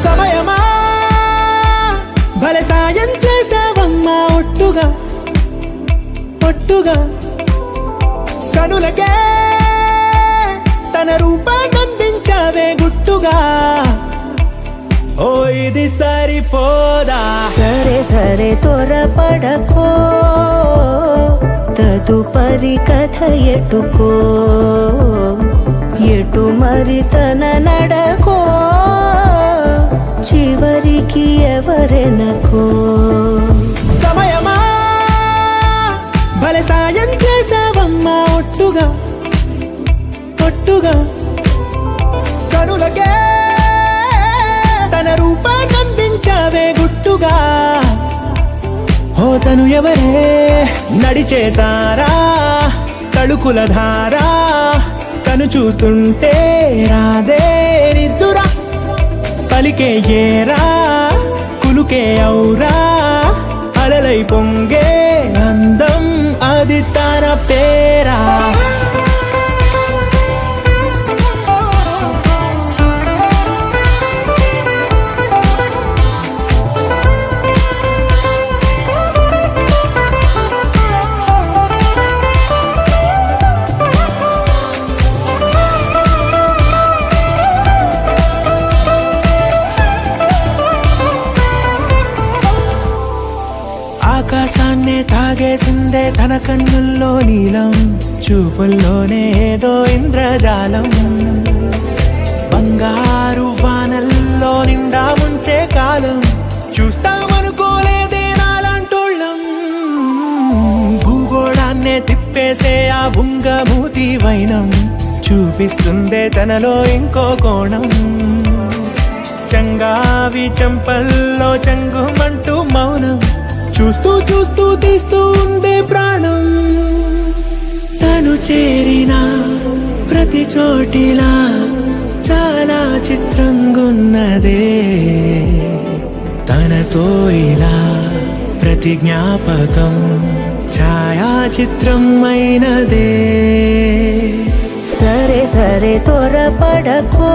సమయమా భలే సాయం చేసావమ్మా ఒట్టుగా ఒట్టుగా కనులకే తన రూపాన్నందించావే గుట్టుగా ఓ ఇది సరిపోదా సరే సరే త్వరపడకో తదుపరి కథ ఎటుకో ఎటు మరి తన నడకో చివరికి ఎవరెనకో సమయమా భలే సాయం చేసావమ్మా ఒట్టుగా ఒట్టుగా కనులకే తన రూపాన్నందించావే గుట్టుగా ఓ తను ఎవరే నడిచే తారా తళుకుల ధారా తను చూస్తుంటే రాదే నిద్దురా పలికే ఏరా కులుకే ఔరా అలలై పొంగే అందం అది తన పేరా ఆకాశాన్నే తాగేసిందే తన కన్నుల్లో నీలం చూపుల్లోనే ఏదో ఇంద్రజాలం బంగారు వానల్లో నిండా ముంచే కాలం చూస్తామనుకోలేదే నాలాంటోళ్ళం భూగోళాన్నే తిప్పేసే ఆ బుంగమూతి వైనం చూపిస్తుందే తనలో ఇంకో కోణం చంగావి చంపల్లో చంగుమంటూ మౌనం చూస్తూ చూస్తూ తీస్తూ ఉందే ప్రాణం తను చేరిన ప్రతి చోటిలా చాలా చిత్రంగున్నదే తనతో ఇలా ప్రతి జ్ఞాపకం ఛాయాచిత్రం అయినదే సరే సరే త్వరపడకో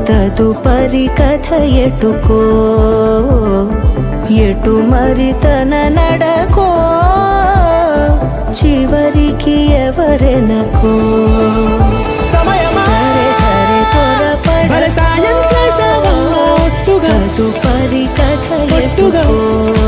తదుపరి కథ ఎటుకో ఎటు మరి తన నడకో చివరికి ఎవరెనకో సమయమా సరే సరే భలే సాయం చేసావమ్మా ఒట్టుగా తదుపరి కథ ఒట్టుగా ఎటుకో